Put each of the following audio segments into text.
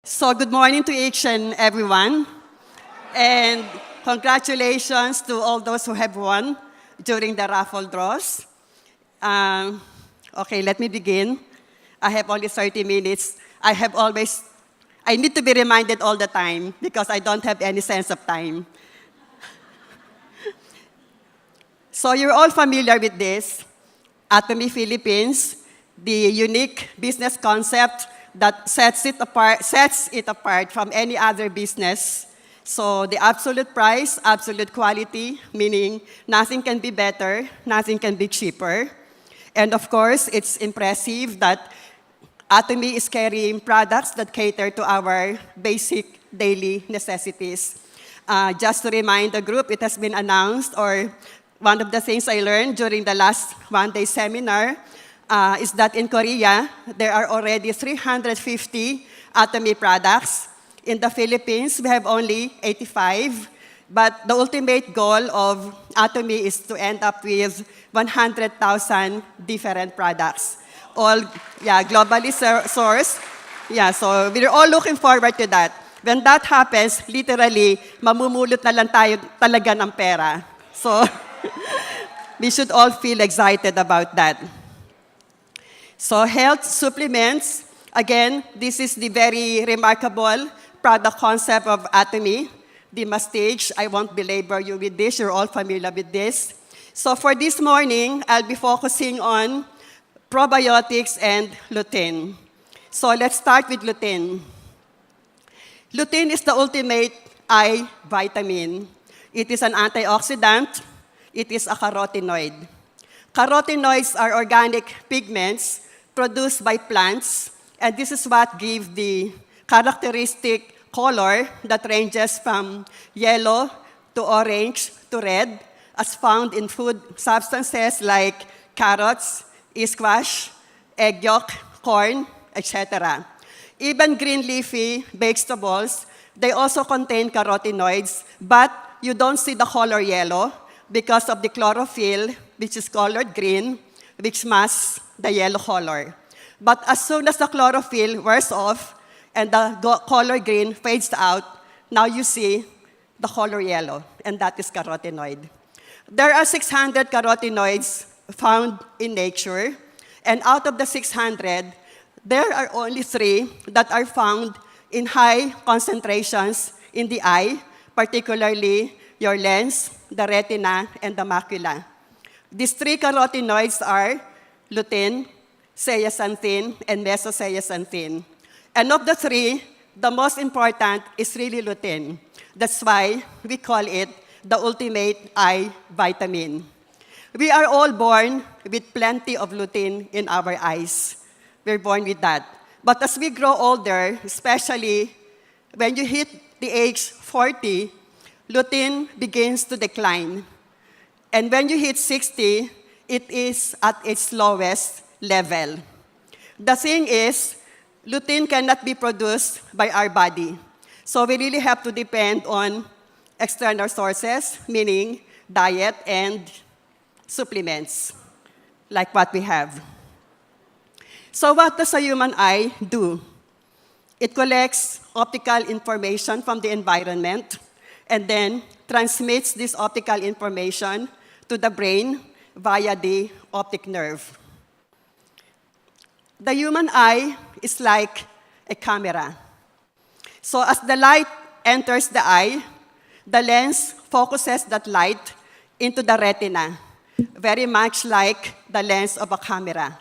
So good morning to each and everyone, and congratulations to all those who have won during the raffle draws. Um, okay, let me begin. I have only 30 minutes. I need to be reminded all the time because I don't have any sense of time. So you're all familiar with this, Atomy Philippines, the unique business concept that sets it apart from any other business. So the absolute price, absolute quality, meaning nothing can be better, nothing can be cheaper. And of course, it's impressive that Atomy is carrying products that cater to our basic daily necessities. Just to remind the group, it has been announced, or one of the things I learned during the last one-day seminar is that in Korea, there are already 350 Atomy products. In the Philippines, we have only 85. But the ultimate goal of Atomy is to end up with 100,000 different products, all globally sourced. Yeah, so we're all looking forward to that. When that happens, literally, mamumulot na lang tayo talaga ng pera. So we should all feel excited about that. So health supplements, again, this is the very remarkable product concept of Atomy. The Mastage, I won't belabor you with this, you're all familiar with this. So for this morning, I'll be focusing on probiotics and lutein. So let's start with lutein. Lutein is the ultimate eye vitamin. It is an antioxidant. It is a carotenoid. Carotenoids are organic pigments produced by plants, and this is what gives the characteristic color that ranges from yellow to orange to red, as found in food substances like carrots, squash, egg yolk, corn, etc. Even green leafy vegetables, they also contain carotenoids, but you don't see the color yellow because of the chlorophyll, which is colored green, which masks the yellow color. But as soon as the chlorophyll wears off and the color green fades out, now you see the color yellow, and that is carotenoid. There are 600 carotenoids found in nature, and out of the 600, there are only 3 that are found in high concentrations in the eye, particularly your lens, the retina, and the macula. These 3 carotenoids are lutein, zeaxanthin, and mesozeaxanthin. And of the 3, the most important is really lutein. That's why we call it the ultimate eye vitamin. We are all born with plenty of lutein in our eyes. We're born with that. But as we grow older, especially when you hit the age 40, lutein begins to decline. And when you hit 60, it is at its lowest level. The thing is, lutein cannot be produced by our body. So we really have to depend on external sources, meaning diet and supplements, like what we have. So what does a human eye do? It collects optical information from the environment and then transmits this optical information to the brain via the optic nerve. The human eye is like a camera. So as the light enters the eye, the lens focuses that light into the retina, very much like the lens of a camera.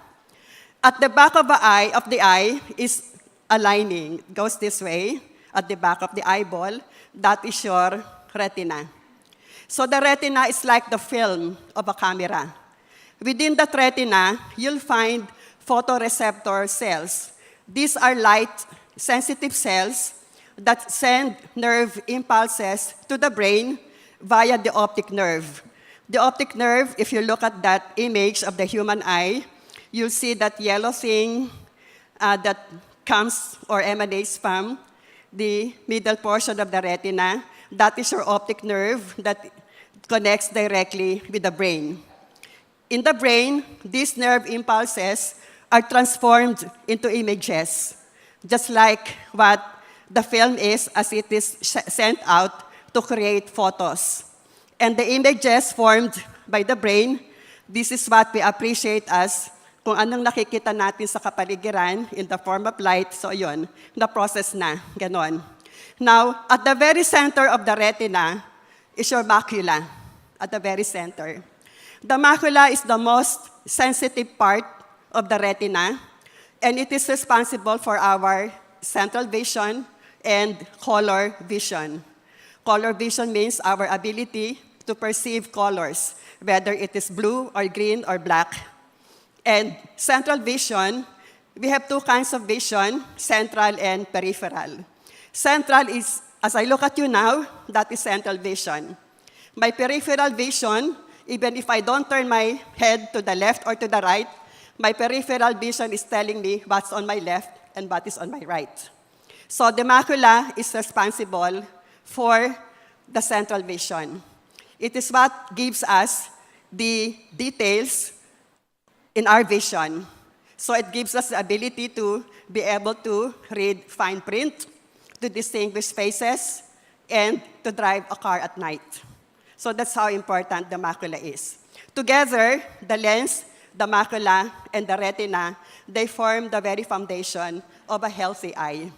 At the back of the eye is a lining. It goes this way, at the back of the eyeball. That is your retina. So the retina is like the film of a camera. Within that retina, you'll find photoreceptor cells. These are light-sensitive cells that send nerve impulses to the brain via the optic nerve. The optic nerve, if you look at that image of the human eye, you'll see that yellow thing that comes or emanates from the middle portion of the retina. That is your optic nerve that connects directly with the brain. In the brain, these nerve impulses are transformed into images, just like what the film is as it is sent out to create photos. And the images formed by the brain, this is what we appreciate as kung anong nakikita natin sa kapaligiran in the form of light. So yun, na-process na, ganon. Now, at the very center of the retina is your macula, at the very center. The macula is the most sensitive part of the retina, and it is responsible for our central vision and color vision. Color vision means our ability to perceive colors, whether it is blue or green or black. And central vision, we have two kinds of vision, central and peripheral. Central is, as I look at you now, that is central vision. My peripheral vision, even if I don't turn my head to the left or to the right, my peripheral vision is telling me what's on my left and what is on my right. So the macula is responsible for the central vision. It is what gives us the details in our vision. So it gives us the ability to be able to read fine print, to distinguish faces, and to drive a car at night. So that's how important the macula is. Together, the lens, the macula, and the retina, they form the very foundation of a healthy eye.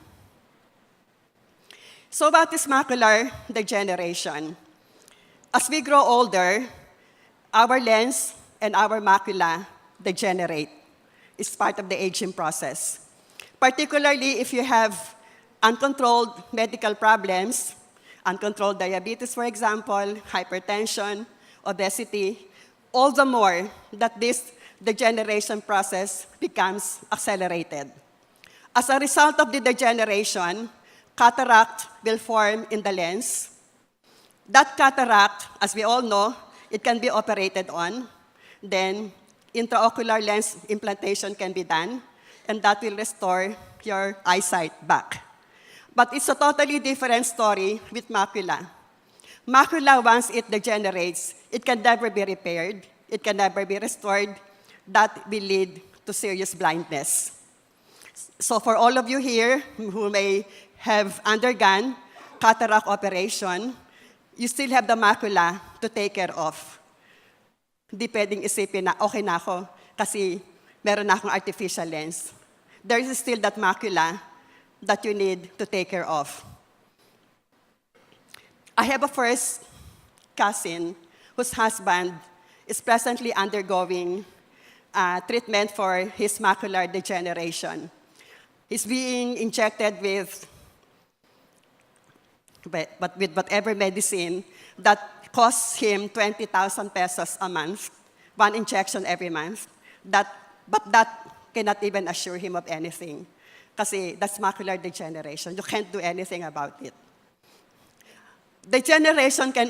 So what is macular degeneration? As we grow older, our lens and our macula degenerate. It's part of the aging process. Particularly if you have uncontrolled medical problems, uncontrolled diabetes, for example, hypertension, obesity, all the more that this degeneration process becomes accelerated. As a result of the degeneration, cataract will form in the lens. That cataract, as we all know, it can be operated on. Then intraocular lens implantation can be done, and that will restore your eyesight back. But it's a totally different story with macula. Macula, once it degenerates, it can never be repaired, it can never be restored. That will lead to serious blindness. So for all of you here who may have undergone cataract operation, you still have the macula to take care of. Hindi pwedeng isipin na, okay na ako kasi meron na akong artificial lens. There is still that macula that you need to take care of. I have a first cousin whose husband is presently undergoing treatment for his macular degeneration. He's being injected with whatever medicine that costs him 20,000 pesos a month, one injection every month. But that cannot even assure him of anything. Kasi that's macular degeneration. You can't do anything about it. Degeneration can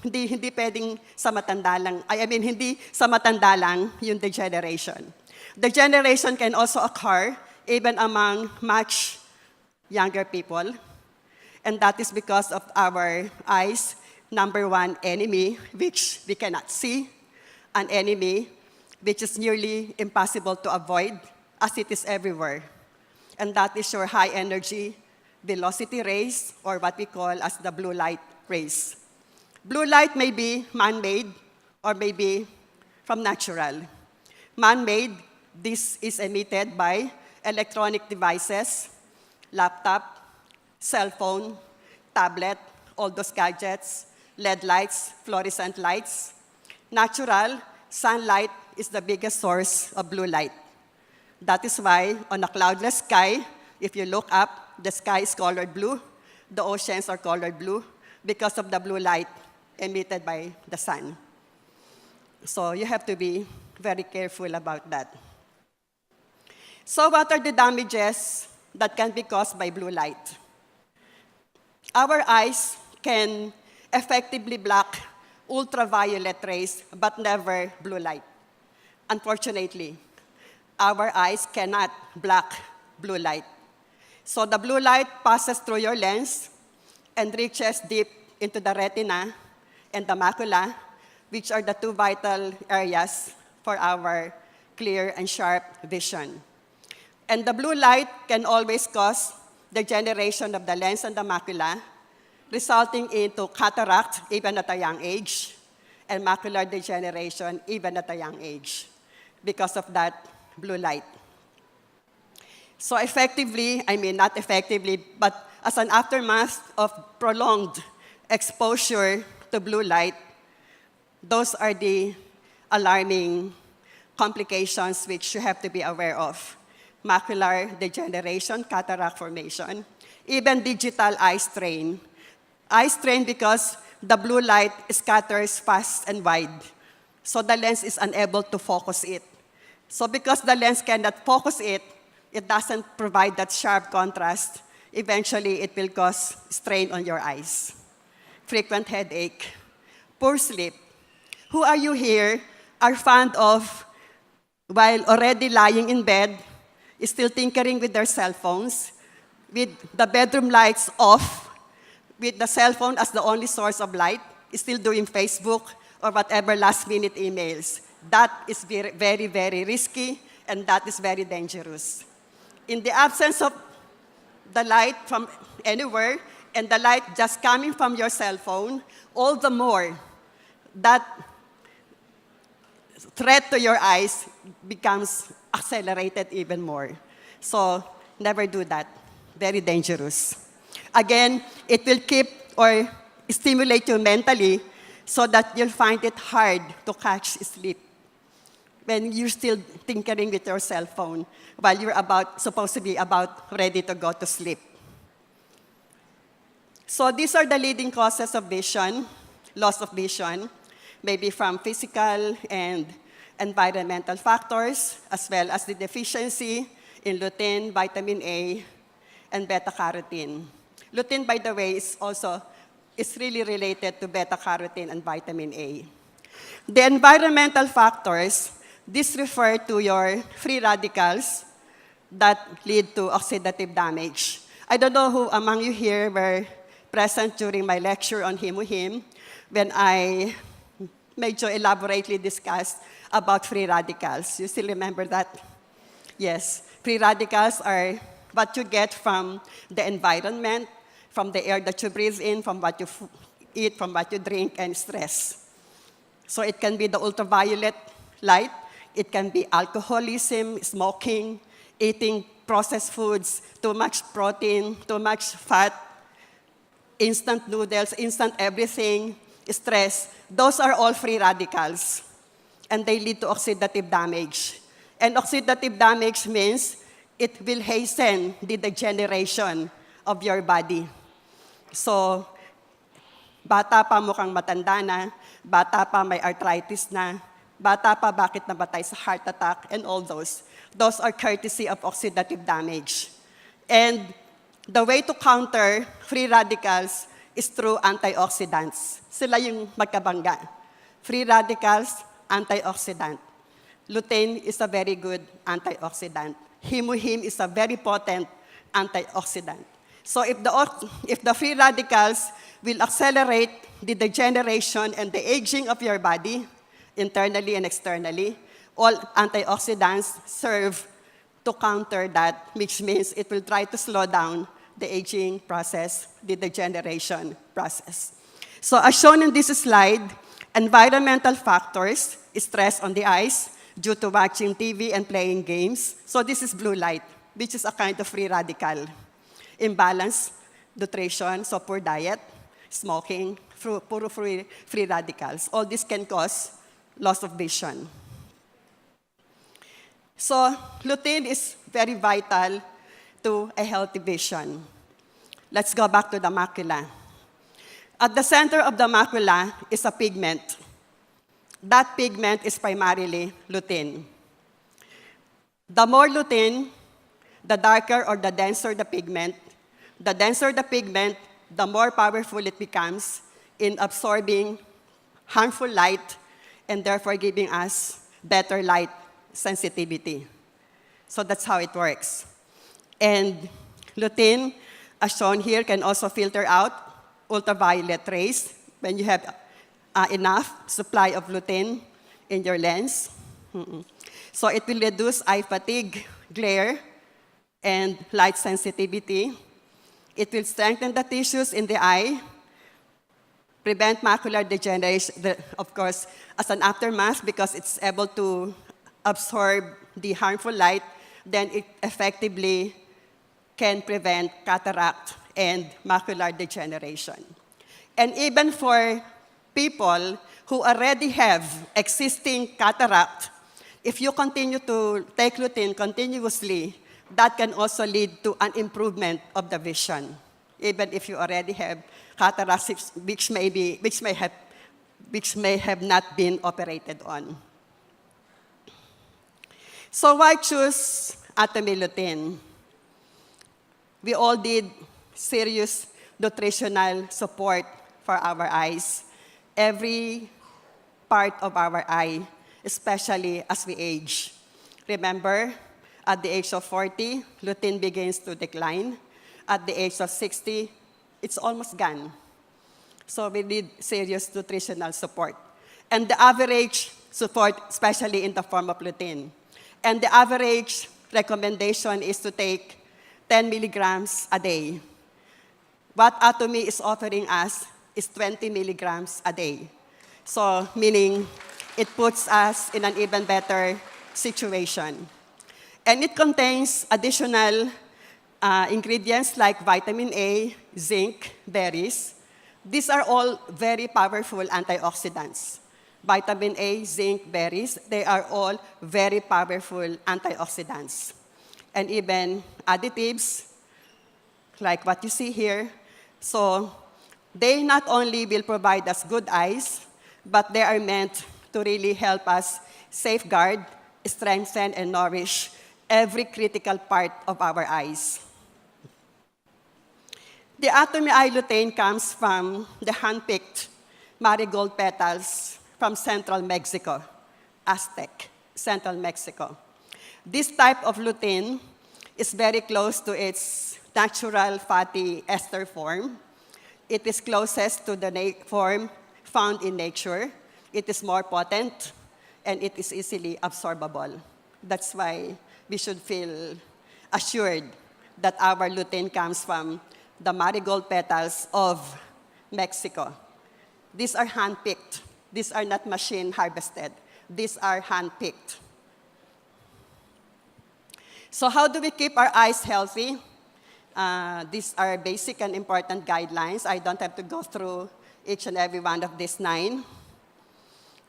hindi pwedeng sa matanda lang. Hindi sa matanda lang yung degeneration. Degeneration can also occur even among much younger people. And that is because of our eyes' number one enemy, which we cannot see, an enemy which is nearly impossible to avoid, as it is everywhere. And that is your high energy velocity rays, or what we call as the blue light rays. Blue light may be man-made or may be from natural. Man-made, this is emitted by electronic devices, laptop, cell phone, tablet, all those gadgets, LED lights, fluorescent lights. Natural, sunlight is the biggest source of blue light. That is why on a cloudless sky, if you look up, the sky is colored blue, the oceans are colored blue because of the blue light emitted by the sun. So you have to be very careful about that. So what are the damages that can be caused by blue light? Our eyes can effectively block ultraviolet rays, but never blue light. Unfortunately, our eyes cannot block blue light. So the blue light passes through your lens and reaches deep into the retina and the macula, which are the two vital areas for our clear and sharp vision. And the blue light can always cause degeneration of the lens and the macula, resulting into cataract even at a young age, and macular degeneration even at a young age because of that blue light. So effectively, I mean not effectively, but as an aftermath of prolonged exposure to blue light, those are the alarming complications which you have to be aware of. Macular degeneration, cataract formation, even digital eye strain. Eye strain because the blue light scatters fast and wide, so the lens is unable to focus it. So because the lens cannot focus it, it doesn't provide that sharp contrast. Eventually, it will cause strain on your eyes. Frequent headache, poor sleep. Who are you here are fond of, while already lying in bed, still tinkering with their cell phones, with the bedroom lights off, with the cell phone as the only source of light, still doing Facebook or whatever last-minute emails? That is very, very, very risky, and that is very dangerous. In the absence of the light from anywhere, and the light just coming from your cell phone, all the more that threat to your eyes becomes accelerated even more. So never do that. Very dangerous. Again, it will keep or stimulate you mentally so that you'll find it hard to catch sleep when you're still tinkering with your cell phone while you're supposed to be about ready to go to sleep. So these are the leading causes of vision, loss of vision, maybe from physical and environmental factors, as well as the deficiency in lutein, vitamin A, and beta-carotene. Lutein, by the way, is really related to beta-carotene and vitamin A. The environmental factors, these refer to your free radicals that lead to oxidative damage. I don't know who among you here were present during my lecture on Himuhim when I medyo elaborately discussed about free radicals. You still remember that? Yes. Free radicals are what you get from the environment, from the air that you breathe in, from what you eat, from what you drink, and stress. So it can be the ultraviolet light, it can be alcoholism, smoking, eating processed foods, too much protein, too much fat, instant noodles, instant everything, stress. Those are all free radicals, and they lead to oxidative damage. And oxidative damage means it will hasten the degeneration of your body. So, bata pa mukhang matanda na, bata pa may arthritis na, bata pa bakit nabatay sa heart attack, and all those. Those are courtesy of oxidative damage. And the way to counter free radicals is through antioxidants. Sila yung magkabangga. Free radicals, antioxidant. Lutein is a very good antioxidant. Himuhim is a very potent antioxidant. So if the free radicals will accelerate the degeneration and the aging of your body, internally and externally, all antioxidants serve to counter that, which means it will try to slow down the aging process, the degeneration process. So as shown in this slide, environmental factors, stress on the eyes due to watching TV and playing games. So this is blue light, which is a kind of free radical. Imbalance, nutrition, so poor diet, smoking, puro free radicals. All this can cause loss of vision. So lutein is very vital to a healthy vision. Let's go back to the macula. At the center of the macula is a pigment. That pigment is primarily lutein. The more lutein, the darker or the denser the pigment. The denser the pigment, the more powerful it becomes in absorbing harmful light and therefore giving us better light sensitivity. So that's how it works. And lutein, as shown here, can also filter out ultraviolet rays when you have enough supply of lutein in your lens. So it will reduce eye fatigue, glare, and light sensitivity, It will strengthen the tissues in the eye, prevent macular degeneration, of course, as an aftermath, because it's able to absorb the harmful light, then it effectively can prevent cataract and macular degeneration. And even for people who already have existing cataract, if you continue to take lutein continuously, that can also lead to an improvement of the vision, even if you already have cataracts which may have not been operated on. So why choose Atomy lutein? We all did serious nutritional support for our eyes, every part of our eye, especially as we age. Remember, at the age of 40, lutein begins to decline. At the age of 60, it's almost gone. So we need serious nutritional support. And the average support, especially in the form of lutein. And the average recommendation is to take 10 milligrams a day. What Atomy is offering us is 20 milligrams a day. So meaning it puts us in an even better situation. And it contains additional ingredients like vitamin A, zinc, berries. These are all very powerful antioxidants. Vitamin A, zinc, berries, they are all very powerful antioxidants. And even additives, like what you see here. So they not only will provide us good eyes, but they are meant to really help us safeguard, strengthen, and nourish every critical part of our eyes. The Atomy eye lutein comes from the hand-picked marigold petals from central Mexico, Aztec, central Mexico. This type of lutein is very close to its natural fatty ester form. It is closest to the form found in nature. It is more potent, and it is easily absorbable. That's why we should feel assured that our lutein comes from the marigold petals of Mexico. These are hand-picked. These are not machine harvested. These are hand-picked. So how do we keep our eyes healthy? These are basic and important guidelines. I don't have to go through each and every one of these 9.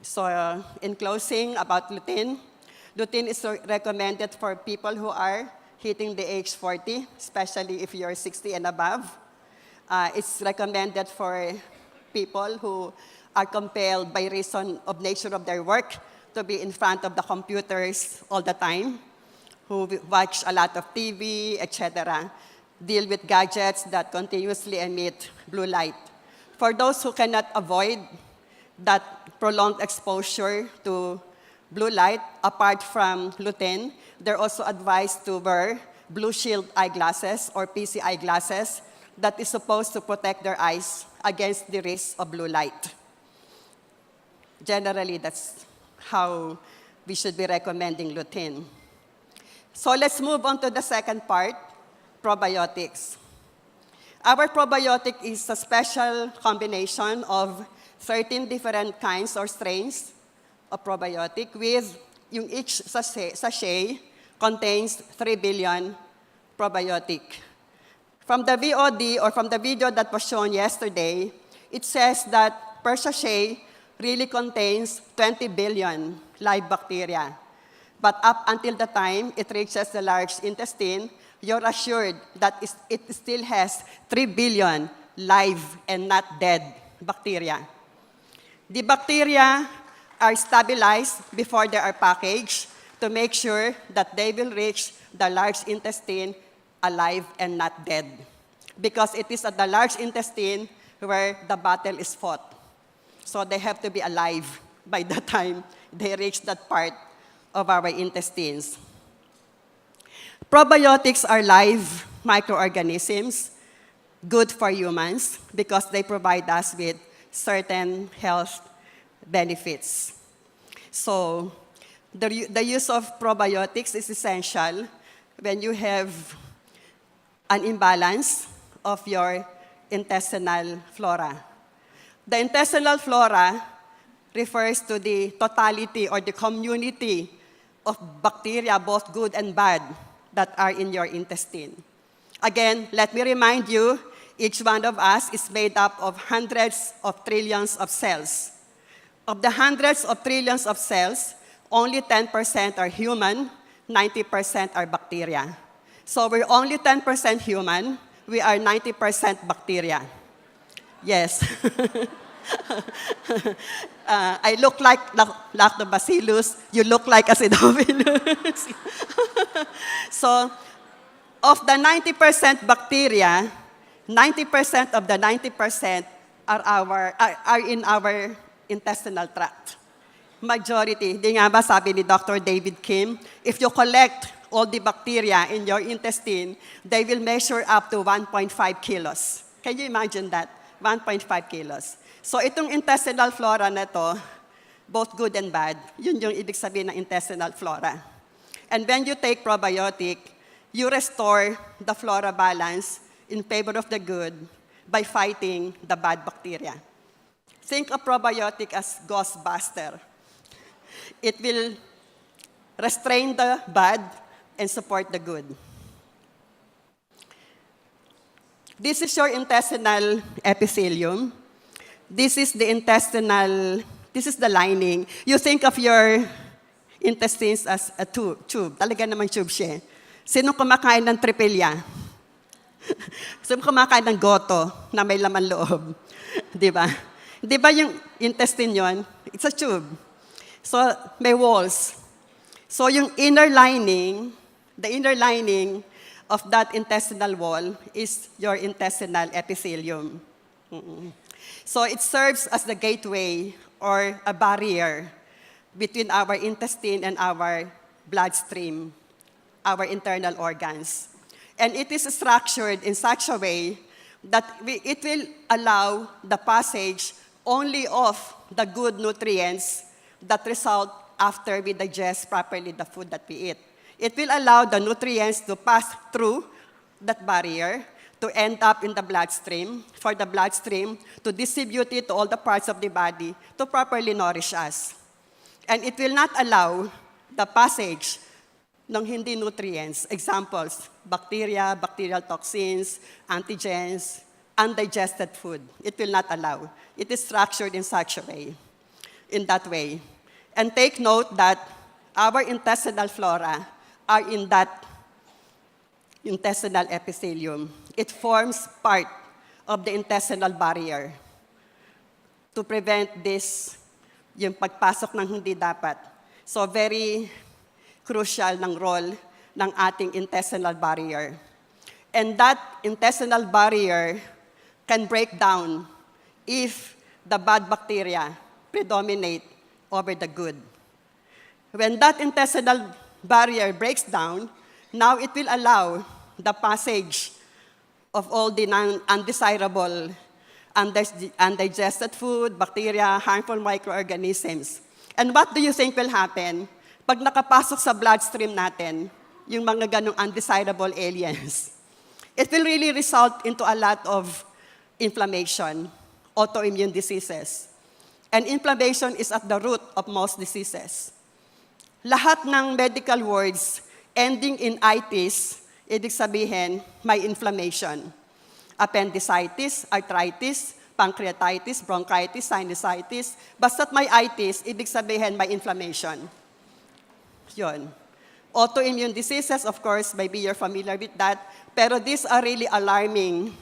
So in closing, about lutein, lutein is recommended for people who are hitting the age 40, especially if you're 60 and above. It's recommended for people who are compelled by reason of nature of their work to be in front of the computers all the time, who watch a lot of TV, etc., deal with gadgets that continuously emit blue light. For those who cannot avoid that prolonged exposure to blue light, apart from lutein, they're also advised to wear blue shield eyeglasses or PC eyeglasses that is supposed to protect their eyes against the risk of blue light. Generally, that's how we should be recommending lutein. So let's move on to the second part, probiotics. Our probiotic is a special combination of 13 different kinds or strains of probiotic with each sachet contains 3 billion probiotic. From the VOD or from the video that was shown yesterday, it says that per sachet really contains 20 billion live bacteria. But up until the time it reaches the large intestine, you're assured that it still has 3 billion live and not dead bacteria. The bacteria are stabilized before they are packaged to make sure that they will reach the large intestine alive and not dead. Because it is at the large intestine where the battle is fought. So they have to be alive by the time they reach that part of our intestines. Probiotics are live microorganisms, good for humans because they provide us with certain health benefits. So the use of probiotics is essential when you have an imbalance of your intestinal flora. The intestinal flora refers to the totality or the community of bacteria, both good and bad, that are in your intestine. Again, let me remind you, each one of us is made up of hundreds of trillions of cells. Of the hundreds of trillions of cells, only 10% are human, 90% are bacteria. So we're only 10% human, we are 90% bacteria. Yes. I look like lactobacillus, you look like acidophilus. So, of the 90% bacteria, 90% of the 90% are in our intestinal tract. Majority, di nga ba sabi ni Dr. David Kim, if you collect all the bacteria in your intestine, they will measure up to 1.5 kilos. Can you imagine that? 1.5 kilos. So itong intestinal flora na to, both good and bad, yun yung ibig sabihin ng intestinal flora. And when you take probiotic, you restore the flora balance in favor of the good by fighting the bad bacteria. Think of probiotic as ghostbuster. It will restrain the bad and support the good. This is your intestinal epithelium. This is the lining. You think of your intestines as a tube. Talaga naman tube siya. Sino kumakain ng tripilya? Sino kumakain ng goto na may laman loob? Di ba? Di ba yung intestine yon? It's a tube. So, may walls. So, yung inner lining, the inner lining of that intestinal wall is your intestinal epithelium. So, it serves as the gateway or a barrier between our intestine and our bloodstream, our internal organs. And it is structured in such a way that it will allow the passage only of the good nutrients that result after we digest properly the food that we eat. It will allow the nutrients to pass through that barrier to end up in the bloodstream, for the bloodstream to distribute it to all the parts of the body to properly nourish us. And it will not allow the passage ng hindi nutrients. Examples, bacteria, bacterial toxins, antigens, undigested food. It will not allow. It is structured in such a way, in that way. And take note that our intestinal flora are in that intestinal epithelium. It forms part of the intestinal barrier to prevent this, yung pagpasok ng hindi dapat. So very crucial ng role ng ating intestinal barrier. And that intestinal barrier can break down if the bad bacteria predominate over the good. When that intestinal barrier breaks down, now it will allow the passage of all the undesirable, undigested food, bacteria, harmful microorganisms. And what do you think will happen pag nakapasok sa bloodstream natin yung mga ganong undesirable aliens? It will really result into a lot of inflammation, autoimmune diseases. And inflammation is at the root of most diseases. Lahat ng medical words ending in itis, ibig sabihin, may inflammation. Appendicitis, arthritis, pancreatitis, bronchitis, sinusitis. Basta't may itis, ibig sabihin, may inflammation. Yun. Autoimmune diseases, of course, maybe you're familiar with that, pero these are really alarming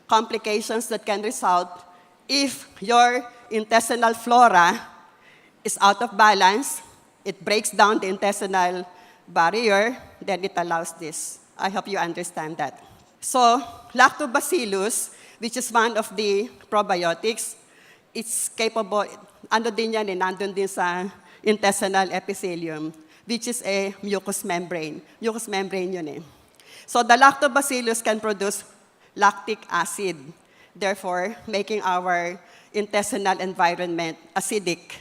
complications that can result if your intestinal flora is out of balance, it breaks down the intestinal barrier, then it allows this. I hope you understand that. So, lactobacillus, which is one of the probiotics, it's capable, nandun din sa intestinal epithelium, which is a mucous membrane. Mucous membrane yun eh. So, the lactobacillus can produce lactic acid, therefore making our intestinal environment acidic.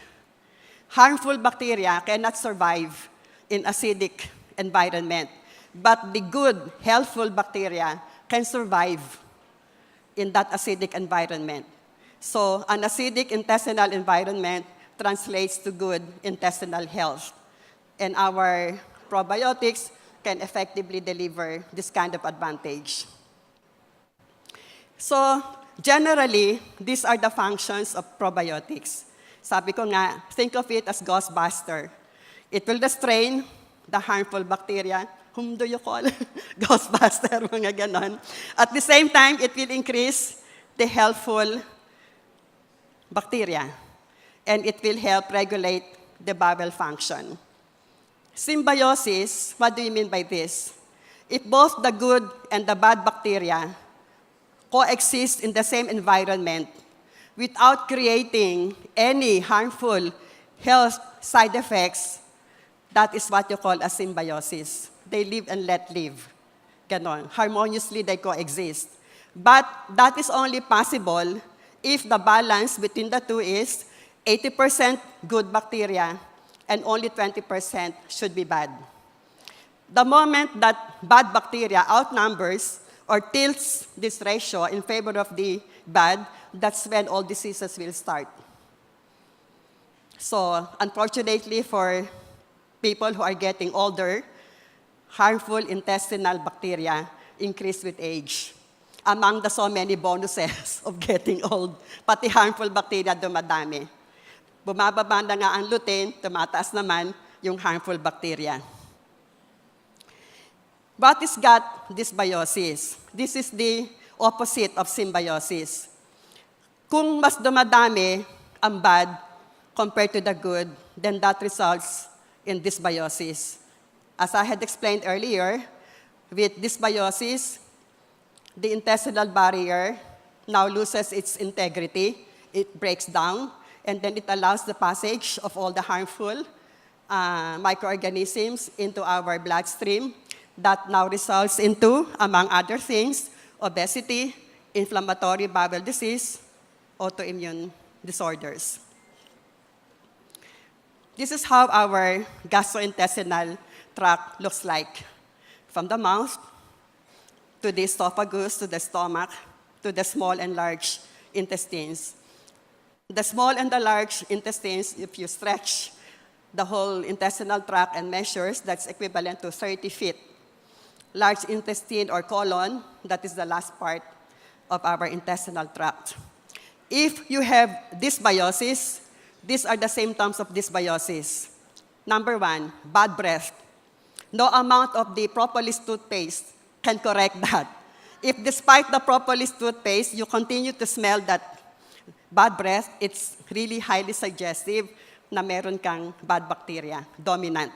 Harmful bacteria cannot survive in acidic environment, but the good, healthful bacteria can survive in that acidic environment. So an acidic intestinal environment translates to good intestinal health. And our probiotics can effectively deliver this kind of advantage. So generally, these are the functions of probiotics. Sabi ko nga, think of it as ghostbuster. It will restrain the harmful bacteria. Whom do you call? Ghostbuster, mga ganon. At the same time, it will increase the helpful bacteria. And it will help regulate the bowel function. Symbiosis, what do you mean by this? If both the good and the bad bacteria coexist in the same environment without creating any harmful health side effects, that is what you call a symbiosis. They live and let live. Ganon. Harmoniously, they coexist. But that is only possible if the balance between the two is 80% good bacteria and only 20% should be bad. The moment that bad bacteria outnumbers or tilts this ratio in favor of the bad, that's when all diseases will start. So, unfortunately for people who are getting older, harmful intestinal bacteria increase with age. Among the so many bonuses of getting old, pati harmful bacteria dumadami. Bumababa na nga ang lutein, tumataas naman yung harmful bacteria. What is gut dysbiosis? This is the opposite of symbiosis. Kung mas dumadami ang bad compared to the good, then that results in dysbiosis. As I had explained earlier, with dysbiosis, the intestinal barrier now loses its integrity, it breaks down, and then it allows the passage of all the harmful microorganisms into our bloodstream. That now results into, among other things, obesity, inflammatory bowel disease, autoimmune disorders. This is how our gastrointestinal tract looks like. From the mouth, to the esophagus, to the stomach, to the small and large intestines. The small and the large intestines, if you stretch the whole intestinal tract and measures, that's equivalent to 30 feet. Large intestine or colon, that is the last part of our intestinal tract. If you have dysbiosis, these are the symptoms of dysbiosis. Number one, bad breath. No amount of the propolis toothpaste can correct that. If despite the propolis toothpaste, you continue to smell that bad breath, it's really highly suggestive na meron kang bad bacteria, dominant.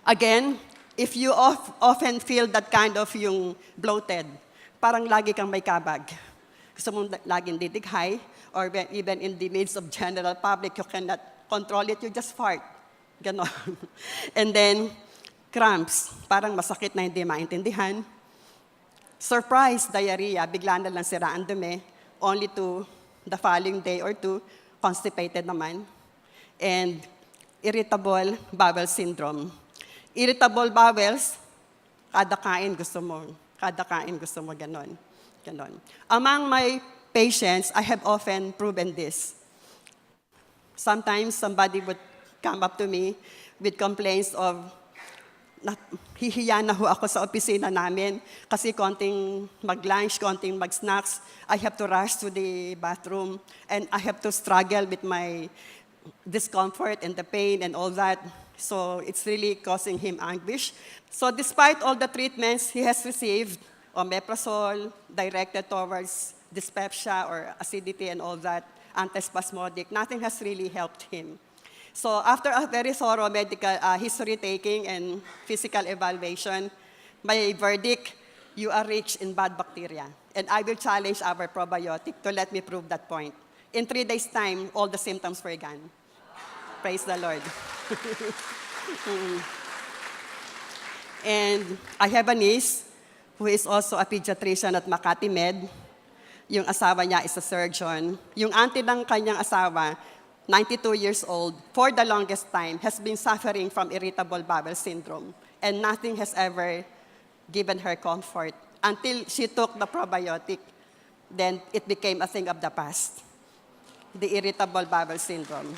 Again, if you often feel that kind of yung bloated, parang lagi kang may kabag. Gusto mong laging didighay, or even in the midst of general public, you cannot control it, you just fart. Ganon. And then, cramps, parang masakit na hindi maintindihan. Surprise, diarrhea, bigla na lang sira ang dumi, only to the following day or two, constipated naman. And irritable bowel syndrome. Irritable bowels, kada kain gusto mo, ganon. Among my patients, I have often proven this. Sometimes somebody would come up to me with complaints of, hihiya na ho ako sa opisina namin kasi konting mag-lunch, konting mag-snacks, I have to rush to the bathroom and I have to struggle with my discomfort and the pain and all that. So it's really causing him anguish. So despite all the treatments he has received, omeprazole, directed towards dyspepsia or acidity and all that, antispasmodic, nothing has really helped him. So after a very thorough medical history taking and physical evaluation, my verdict, you are rich in bad bacteria. And I will challenge our probiotic to let me prove that point. In 3 days' time, all the symptoms were gone. Praise the Lord. And I have a niece who is also a pediatrician at Makati Med. Yung asawa niya is a surgeon. Yung auntie ng kanyang asawa, 92 years old, for the longest time, has been suffering from irritable bowel syndrome. And nothing has ever given her comfort until she took the probiotic. then it became a thing of the past. The irritable bowel syndrome.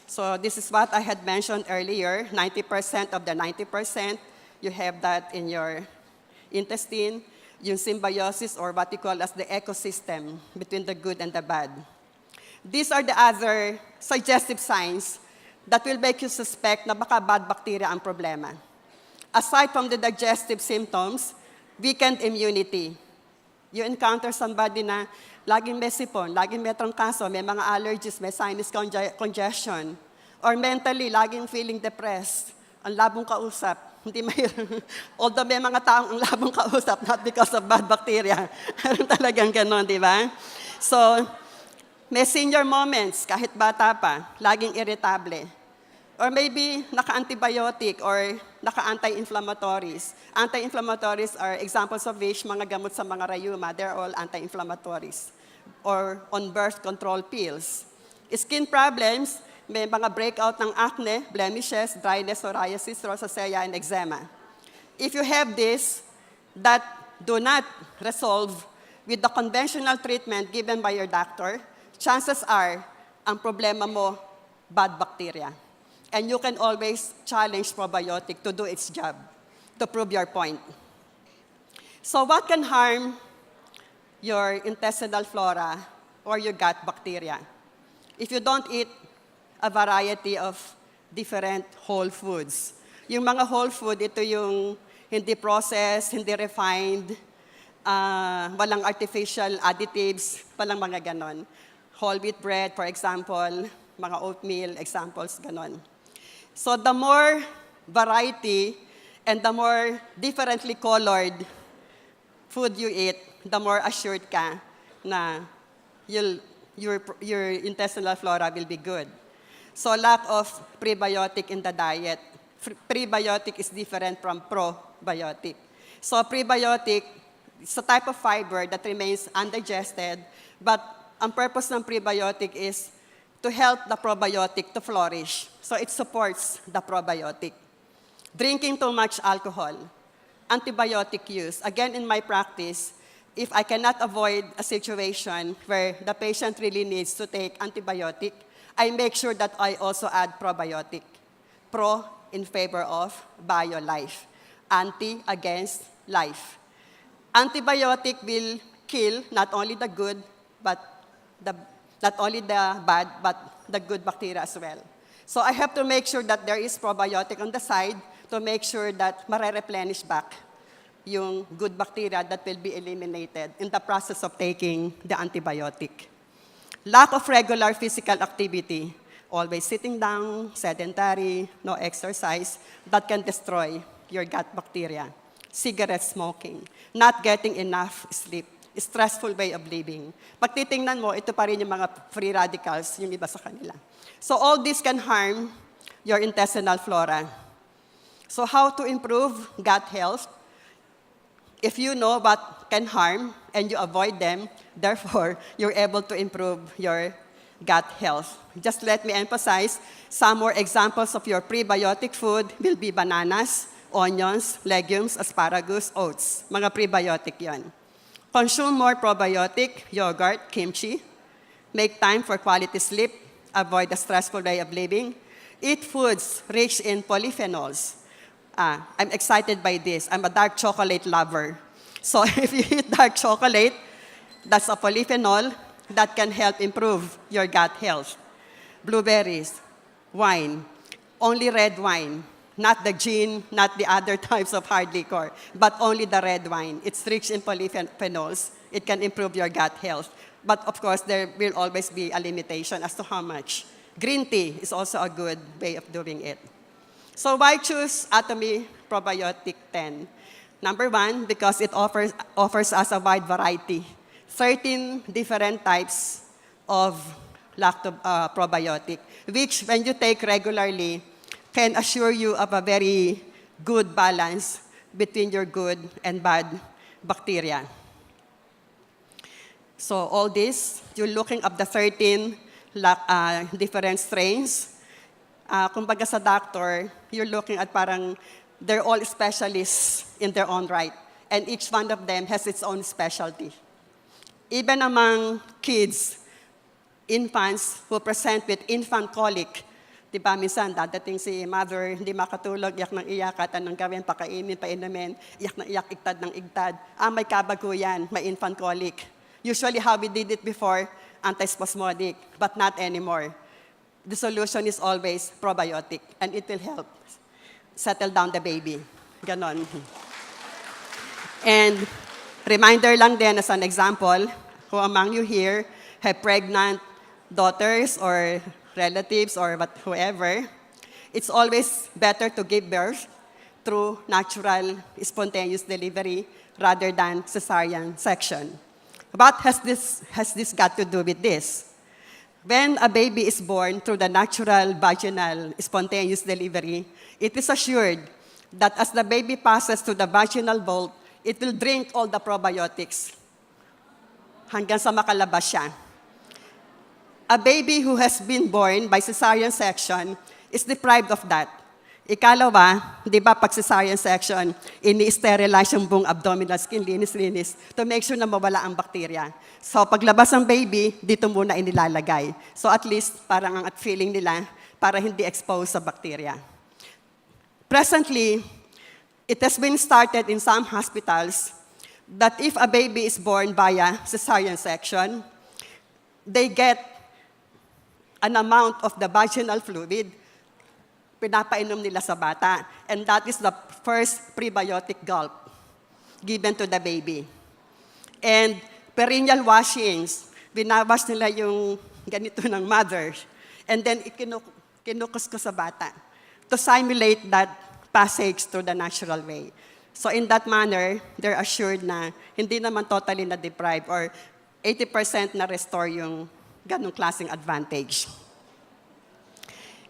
So this is what I had mentioned earlier, 90% of the 90%, you have that in your intestine, yung symbiosis or what we call as the ecosystem between the good and the bad. These are the other suggestive signs that will make you suspect na baka bad bacteria ang problema. Aside from the digestive symptoms, weakened immunity. You encounter somebody na laging may sipon, laging may trangkaso, may mga allergies, may sinus congestion. Or mentally, laging feeling depressed. Ang labong kausap. Hindi although may mga taong ang labong kausap, not because of bad bacteria. Meron talagang ganon, di ba? So, may senior moments, kahit bata pa, laging irritable. Or maybe naka-antibiotic or naka-anti-inflammatories. Anti-inflammatories are examples of which mga gamot sa mga rayuma, they're all anti-inflammatories. Or on birth control pills. Skin problems, may mga breakout ng acne, blemishes, dryness, psoriasis, rosacea, and eczema. If you have this, that do not resolve with the conventional treatment given by your doctor, chances are, ang problema mo, bad bacteria. And you can always challenge probiotic to do its job, to prove your point. So what can harm your intestinal flora or your gut bacteria? If you don't eat a variety of different whole foods. Yung mga whole food, ito yung hindi processed, hindi refined, walang artificial additives, walang mga ganon. Whole wheat bread, for example, mga oatmeal, examples, ganon. So the more variety and the more differently colored food you eat, the more assured ka na your intestinal flora will be good. So lack of prebiotic in the diet. Prebiotic is different from probiotic. So prebiotic is a type of fiber that remains undigested, but ang purpose ng prebiotic is to help the probiotic to flourish. So it supports the probiotic. Drinking too much alcohol. Antibiotic use. Again, in my practice, if I cannot avoid a situation where the patient really needs to take antibiotic, I make sure that I also add probiotic. Pro in favor of bio-life. Anti against life. Antibiotic will kill not only the good, but not only the bad, but the good bacteria as well. So I have to make sure that there is probiotic on the side to make sure that mare-replenish back yung good bacteria that will be eliminated in the process of taking the antibiotic. Lack of regular physical activity, always sitting down, sedentary, no exercise, that can destroy your gut bacteria. Cigarette smoking, not getting enough sleep, stressful way of living. Pag titingnan mo, ito pa rin yung mga free radicals, yung iba sa kanila. So all this can harm your intestinal flora. So how to improve gut health? If you know what can harm and you avoid them, therefore, you're able to improve your gut health. Just let me emphasize, some more examples of your prebiotic food will be bananas, onions, legumes, asparagus, oats. Mga prebiotic yon. Consume more probiotic, yogurt, kimchi. Make time for quality sleep. Avoid a stressful way of living. Eat foods rich in polyphenols. I'm excited by this. I'm a dark chocolate lover. So if you eat dark chocolate, that's a polyphenol that can help improve your gut health. Blueberries, wine, only red wine. Not the gin, not the other types of hard liquor, but only the red wine. It's rich in polyphenols. It can improve your gut health. But of course, there will always be a limitation as to how much. Green tea is also a good way of doing it. So why choose Atomy Probiotic 10? Number one, because it offers us a wide variety. 13 different types of probiotic, which when you take regularly, can assure you of a very good balance between your good and bad bacteria. So all this, you're looking up the 13 different strains. Kumbaga sa doctor, you're looking at parang they're all specialists in their own right. and each one of them has its own specialty. Even among kids, infants who present with infant colic, di ba, minsan dadating si mother, hindi makatulog, iyak ng iyak, at anong gawin, pakainin, painumin, iyak ng iyak, igtad ng igtad. May kabago yan, may infant colic. Usually how we did it before, antispasmodic, but not anymore. The solution is always probiotic, and it will help settle down the baby. Ganon. And reminder lang din as an example, who among you here have pregnant daughters or relatives or whoever, it's always better to give birth through natural, spontaneous delivery rather than cesarean section. What has this got to do with this? When a baby is born through the natural vaginal spontaneous delivery, it is assured that as the baby passes through the vaginal vault, it will drink all the probiotics hanggang sa makalabas siya. A baby who has been born by cesarean section is deprived of that. Ikalawa, di ba pag cesarean section, ini-sterilize yung buong abdominal skin, linis-linis, to make sure na mawala ang bacteria. So paglabas ng baby, dito muna inilalagay. So at least, parang ang feeling nila, para hindi exposed sa bacteria. Presently, it has been started in some hospitals that if a baby is born via cesarean section, they get an amount of the vaginal fluid, pinapainom nila sa bata. And that is the first prebiotic gulp given to the baby. And perineal washings, binawash nila yung ganito ng mother. And then kinukuskus sa bata to simulate that passage through the natural way. So in that manner, they're assured na hindi naman totally na-deprive or 80% na-restore yung ganong klaseng advantage.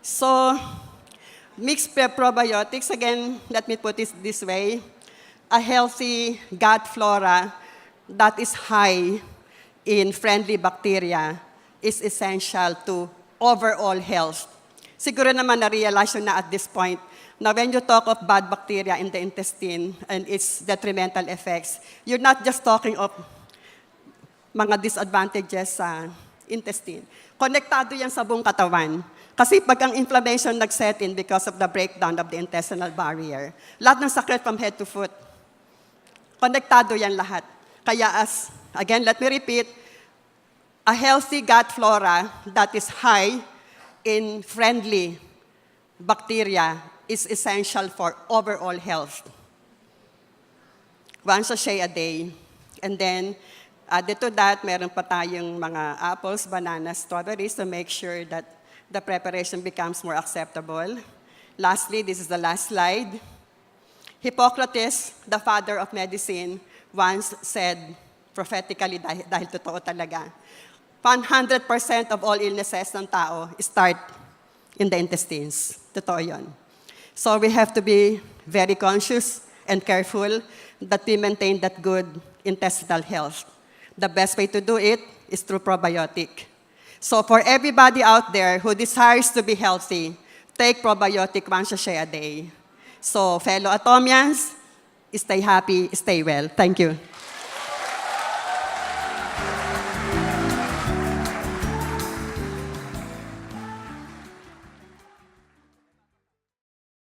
So, mixed probiotics, again, let me put it this way, a healthy gut flora that is high in friendly bacteria is essential to overall health. Siguro naman na-realize yun na at this point na when you talk of bad bacteria in the intestine and its detrimental effects, you're not just talking of mga disadvantages sa intestine. Konektado yan sa buong katawan. Kasi pag ang inflammation nag-set in because of the breakdown of the intestinal barrier, lahat ng sakit from head to foot, konektado yan lahat. Kaya again, let me repeat, a healthy gut flora that is high in friendly bacteria is essential for overall health. 1 sachet a day. And then, added to that, meron pa tayong mga apples, bananas, strawberries to make sure that the preparation becomes more acceptable. Lastly, this is the last slide. Hippocrates, the father of medicine, once said prophetically, dahil totoo talaga, 100% of all illnesses ng tao start in the intestines. Totoo yun. So we have to be very conscious and careful that we maintain that good intestinal health. The best way to do it is through probiotic. So for everybody out there who desires to be healthy, take probiotic 1 sachet a day. So fellow Atomians, stay happy, stay well. Thank you.